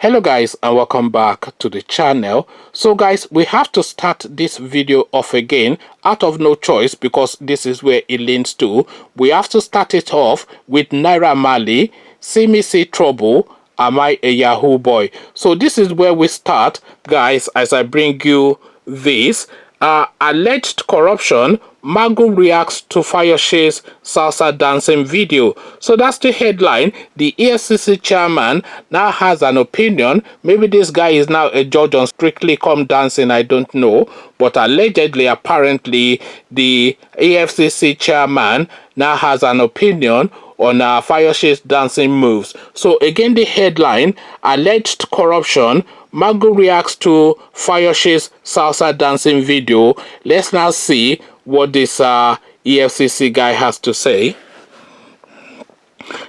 Hello guys, and welcome back to the channel. So guys, we have to start this video off again out of no choice because this is where it leans to. We have to start it off with Naira Marley, See Me See Trouble, Am I a Yahoo Boy? So this is where we start, guys, as I bring you this. Alleged corruption, Magu reacts to Fayose's salsa dancing video. So that's the headline. The EFCC chairman now has an opinion. Maybe this guy is now a judge on Strictly Come Dancing, I don't know. But allegedly, apparently, the EFCC chairman now has an opinion on Fayose's dancing moves. So again, the headline, alleged corruption, Magu reacts to Fayose's salsa dancing video. Let's now see what this EFCC guy has to say.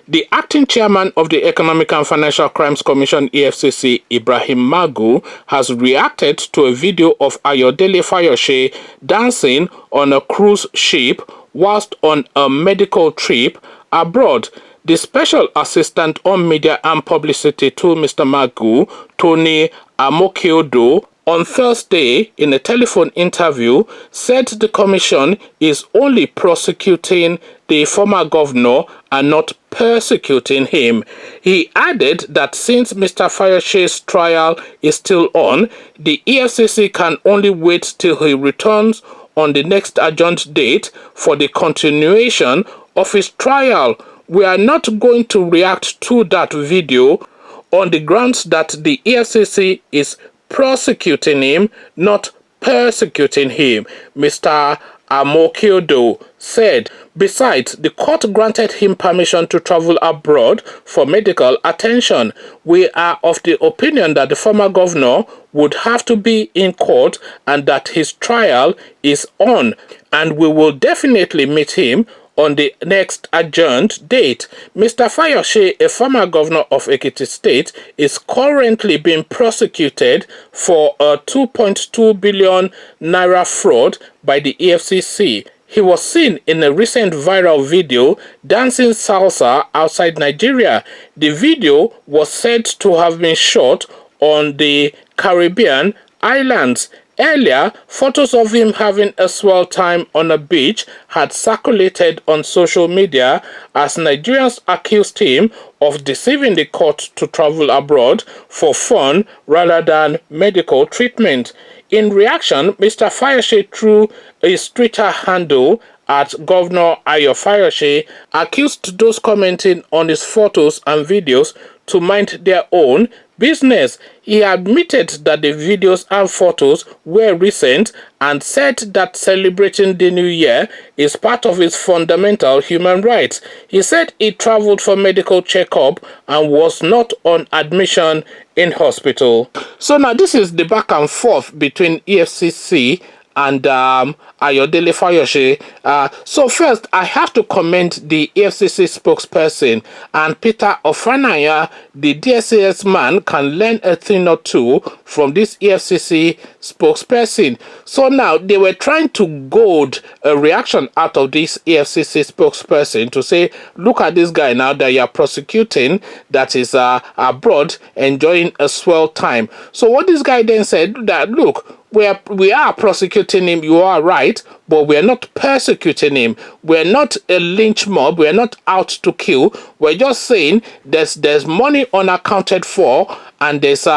The acting chairman of the Economic and Financial Crimes Commission EFCC, Ibrahim Magu, has reacted to a video of Ayodele Fayose dancing on a cruise ship whilst on a medical trip abroad. The Special Assistant on Media and Publicity to Mr. Magu, Tony Amokiodo, on Thursday in a telephone interview said the commission is only prosecuting the former governor and not persecuting him. He added that since Mr. Fayose's trial is still on, the EFCC can only wait till he returns on the next adjourned date for the continuation of his trial. We are not going to react to that video on the grounds that the EFCC is prosecuting him, not persecuting him, Mr. Amokiodo said. Besides, the court granted him permission to travel abroad for medical attention. We are of the opinion that the former governor would have to be in court and that his trial is on, and we will definitely meet him on the next adjourned date. Mr. Fayose, a former governor of Ekiti State, is currently being prosecuted for a 2.2 billion naira fraud by the EFCC. He was seen in a recent viral video dancing salsa outside Nigeria. The video was said to have been shot on the Caribbean islands. Earlier, photos of him having a swell time on a beach had circulated on social media as Nigerians accused him of deceiving the court to travel abroad for fun rather than medical treatment. In reaction, Mr. Fayose, through his Twitter handle at Governor Ayo Fayose, accused those commenting on his photos and videos to mind their own business. He admitted that the videos and photos were recent and said that celebrating the new year is part of his fundamental human rights. He said he traveled for medical checkup and was not on admission in hospital. So now this is the back and forth between EFCC and Ayodele Fayose. So first, I have to commend the EFCC spokesperson, and Peter Ofanaya, the DSAS man, can learn a thing or two from this EFCC spokesperson. So now they were trying to goad a reaction out of this EFCC spokesperson to say, look at this guy now that you are prosecuting that is abroad enjoying a swell time. So what this guy then said, that look, we are prosecuting him, you are right, but we are not persecuting him. We're not a lynch mob. We're not out to kill. We're just saying there's money unaccounted for, and there's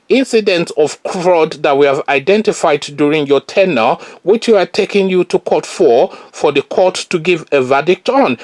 incidents of fraud that we have identified during your tenure, which we are taking you to court for the court to give a verdict on.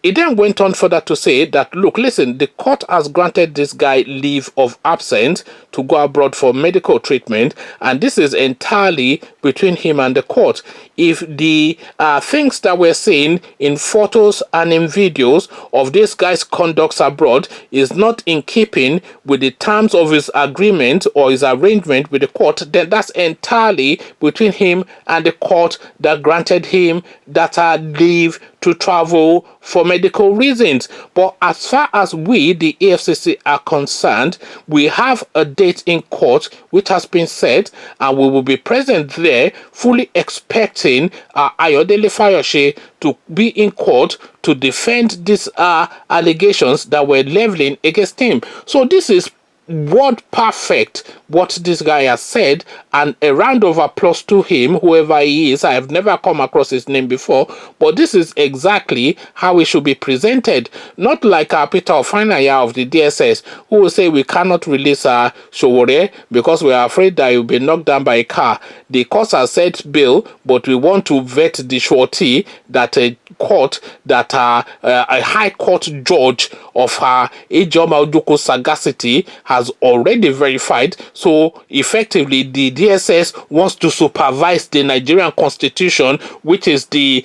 It then went on further to say that, look, listen, the court has granted this guy leave of absence to go abroad for medical treatment, and this is entirely between him and the court. If the things that we're seeing in photos and in videos of this guy's conduct abroad is not in keeping with the terms of his agreement or his arrangement with the court, then that's entirely between him and the court that granted him that leave to travel for medical reasons. But as far as we, the EFCC, are concerned, we have a date in court which has been set, and we will be present there, fully expecting Ayodele Fayose to be in court to defend these allegations that were leveling against him. So this is word perfect what this guy has said, and a round of applause to him, whoever he is. I have never come across his name before, but this is exactly how it should be presented. Not like Peter Ofanaya of the DSS, who will say we cannot release Sowore because we are afraid that he will be knocked down by a car. The court has set bail, but we want to vet the surety that a court, that a high court judge of Ejoma Oduko's sagacity has already verified. So effectively, the DSS wants to supervise the Nigerian Constitution, which is the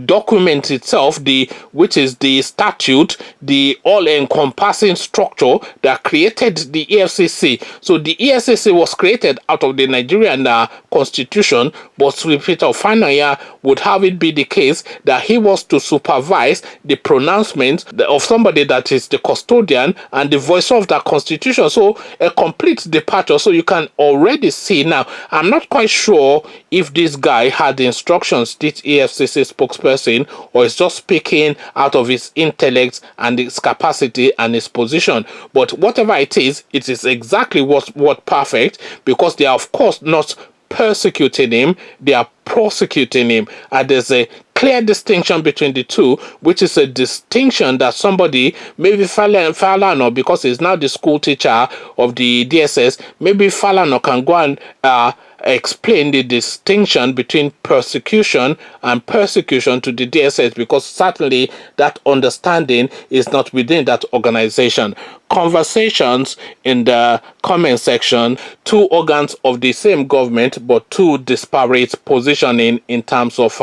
document itself, which is the statute, the all-encompassing structure that created the EFCC. So the EFCC was created out of the Nigerian Constitution, but Peter Ofanaya would have it be the case that he was to supervise the pronouncement of somebody that is the custodian and the voice of that constitution. So a complete departure. So you can already see now. I'm not quite sure if this guy had the instructions, this EFCC spokesperson, or is just speaking out of his intellect and his capacity and his position. But whatever it is exactly what perfect, because they are of course not persecuting him, they are prosecuting him, and there's a clear distinction between the two, which is a distinction that somebody, maybe Falano, because he's now the school teacher of the DSS, maybe Falano can go and explain the distinction between persecution and persecution to the DSS, because certainly that understanding is not within that organization. Conversations in the comment section, two organs of the same government but two disparate positioning in terms of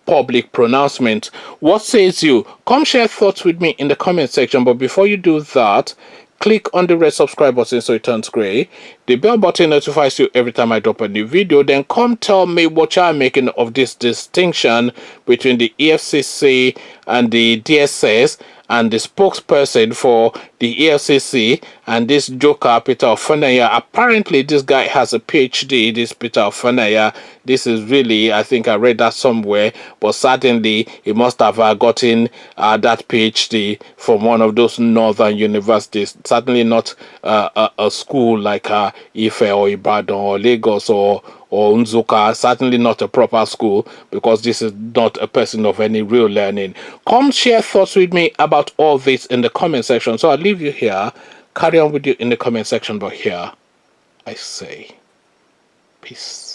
public pronouncement. What says you? Come share thoughts with me in the comment section, but before you do that, click on the red subscribe button so it turns gray. The bell button notifies you every time I drop a new video. Then come tell me what you are making of this distinction between the EFCC and the DSS, and the spokesperson for the EFCC and this joker Peter Ofanaya. Apparently this guy has a PhD, this Peter Ofanaya. This is really, I think I read that somewhere, but certainly he must have gotten that PhD from one of those northern universities. Certainly not a school like Ife or Ibadan or Lagos or Nzuka. Certainly not a proper school, because this is not a person of any real learning. Come share thoughts with me about all this in the comment section. So I'll leave you here. Carry on with you in the comment section, but here I say peace.